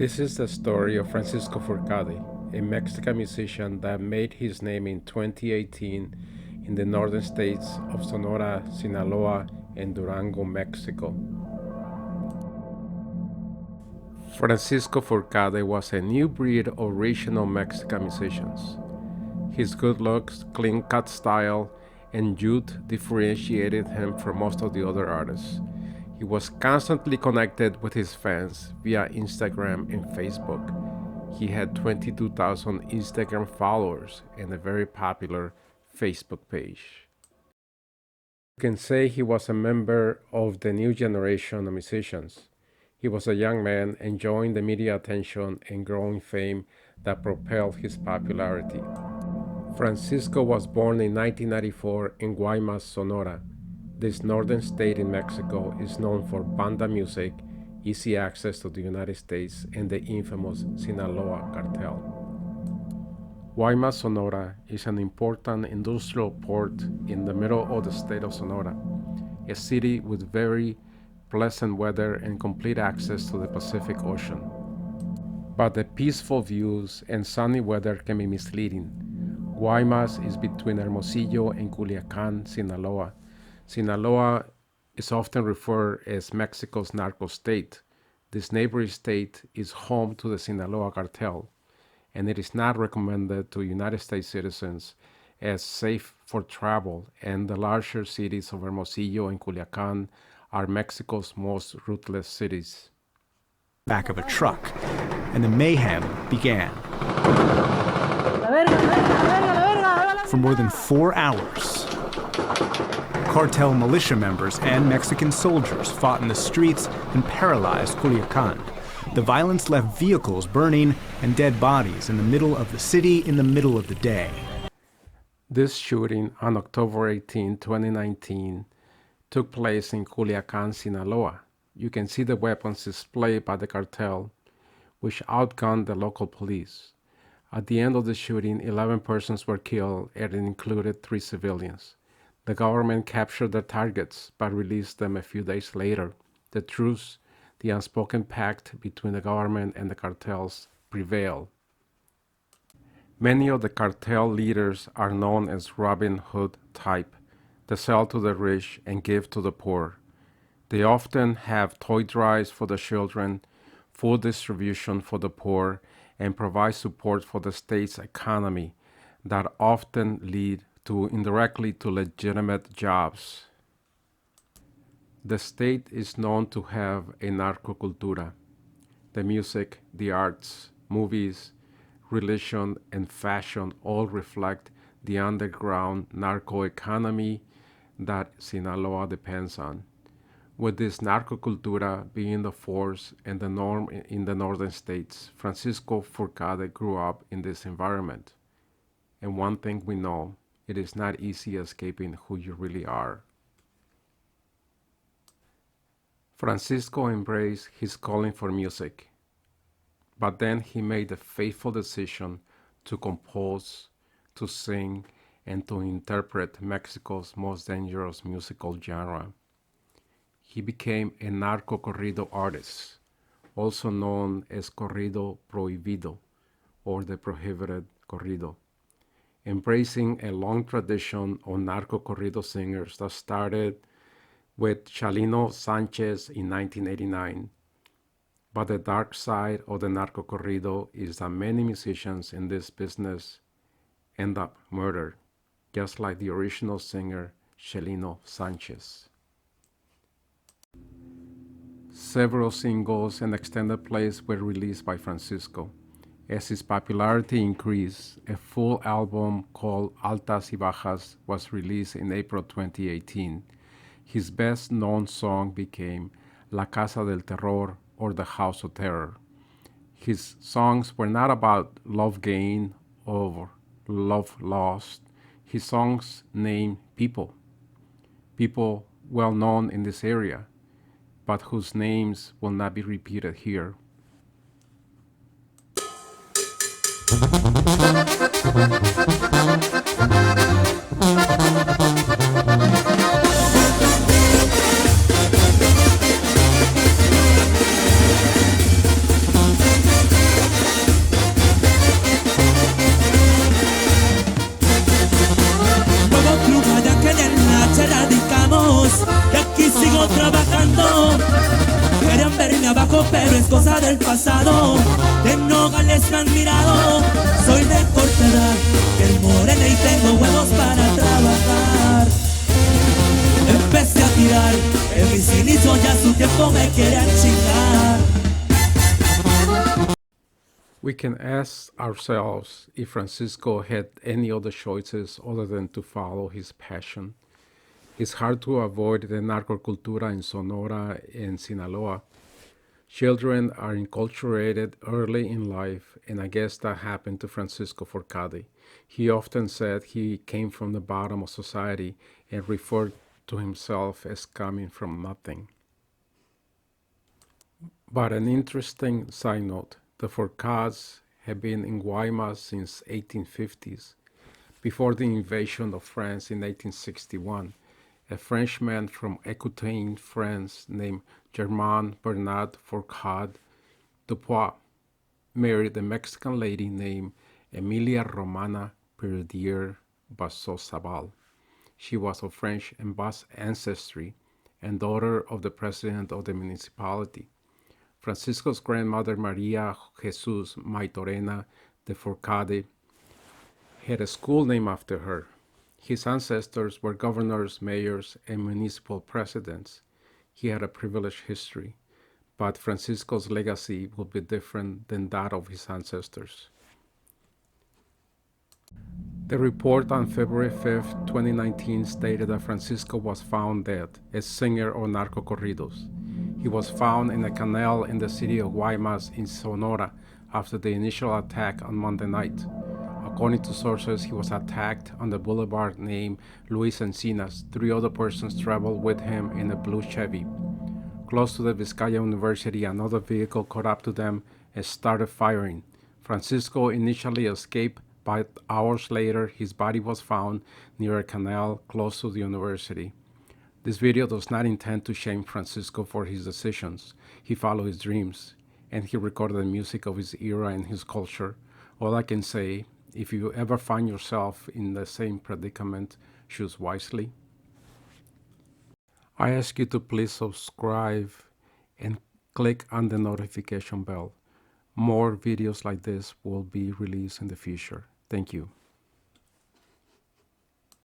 This is the story of Francisco Furcade, a Mexican musician that made his name in 2018 in the northern states of Sonora, Sinaloa, and Durango, Mexico. Francisco Furcade was a new breed of regional Mexican musicians. His good looks, clean-cut style, and youth differentiated him from most of the other artists. He was constantly connected with his fans via Instagram and Facebook. He had 22,000 Instagram followers and a very popular Facebook page. You can say he was a member of the new generation of musicians. He was a young man enjoying the media attention and growing fame that propelled his popularity. Francisco was born in 1994 in Guaymas, Sonora. This northern state in Mexico is known for banda music, easy access to the United States, and the infamous Sinaloa cartel. Guaymas, Sonora is an important industrial port in the middle of the state of Sonora, a city with very pleasant weather and complete access to the Pacific Ocean. But the peaceful views and sunny weather can be misleading. Guaymas is between Hermosillo and Culiacan, Sinaloa. Sinaloa is often referred as Mexico's Narco state. This neighboring state is home to the Sinaloa cartel, and it is not recommended to United States citizens as safe for travel, and the larger cities of Hermosillo and Culiacan are Mexico's most ruthless cities. Back of a truck, and the mayhem began. For more than 4 hours, cartel militia members and Mexican soldiers fought in the streets and paralyzed Culiacan. The violence left vehicles burning and dead bodies in the middle of the city in the middle of the day. This shooting on October 18, 2019, took place in Culiacan, Sinaloa. You can see the weapons displayed by the cartel, which outgunned the local police. At the end of the shooting, 11 persons were killed, and it included 3 civilians. The government captured the targets, but released them a few days later. The truce, the unspoken pact between the government and the cartels, prevailed. Many of the cartel leaders are known as Robin Hood type. They sell to the rich and give to the poor. They often have toy drives for the children, food distribution for the poor, and provide support for the state's economy that often lead to indirectly to legitimate jobs. The state is known to have a narco cultura. The music, the arts, movies, religion, and fashion all reflect the underground narco economy that Sinaloa depends on. With this narco cultura being the force and the norm in the northern states, Francisco Furcade grew up in this environment. And one thing we know, it is not easy escaping who you really are. Francisco embraced his calling for music, but then he made the fateful decision to compose, to sing, and to interpret Mexico's most dangerous musical genre. He became a narco corrido artist, also known as corrido prohibido, or the prohibited corrido, embracing a long tradition of narco corrido singers that started with Chalino Sanchez in 1989. But the dark side of the narco corrido is that many musicians in this business end up murdered, just like the original singer Chalino Sanchez. Several singles and extended plays were released by Francisco. As his popularity increased, a full album called Altas y Bajas was released in April 2018. His best-known song became La Casa del Terror, or The House of Terror. His songs were not about love gained or love lost. His songs named people well known in this area, but whose names will not be repeated here. trabajando. Querían verme abajo, pero es cosa del pasado. De Nogales me han mirado. Soy de corta edad, el morena y tengo huevos para trabajar. Empecé a tirar, el misil hizo ya su tiempo, me querían chingar. We can ask ourselves if Francisco had any other choices other than to follow his passion. It's hard to avoid the narcocultura in Sonora and Sinaloa. Children are enculturated early in life, and I guess that happened to Francisco Fourcade. He often said he came from the bottom of society and referred to himself as coming from nothing. But an interesting side note, the Fourcades have been in Guaymas since 1850s. Before the invasion of France in 1861, a Frenchman from Écoutaine, France, named Germain Bernard Fourcade Dupois married a Mexican lady named Emilia Romana Perdier Bassot-Sabal. She was of French and Basque ancestry and daughter of the president of the municipality. Francisco's grandmother, Maria Jesus Maitorena de Fourcade, had a school named after her. His ancestors were governors, mayors, and municipal presidents. He had a privileged history, but Francisco's legacy would be different than that of his ancestors. The report on February 5, 2019 stated that Francisco was found dead, a singer of narco corridos. He was found in a canal in the city of Guaymas in Sonora after the initial attack on Monday night. According to sources, he was attacked on the boulevard named Luis Encinas. 3 other persons traveled with him in a blue Chevy. Close to the Vizcaya University, another vehicle caught up to them and started firing. Francisco initially escaped, but hours later, his body was found near a canal close to the university. This video does not intend to shame Francisco for his decisions. He followed his dreams, and he recorded the music of his era and his culture. All I can say, if you ever find yourself in the same predicament, choose wisely. I ask you to please subscribe and click on the notification bell. More videos like this will be released in the future. Thank you.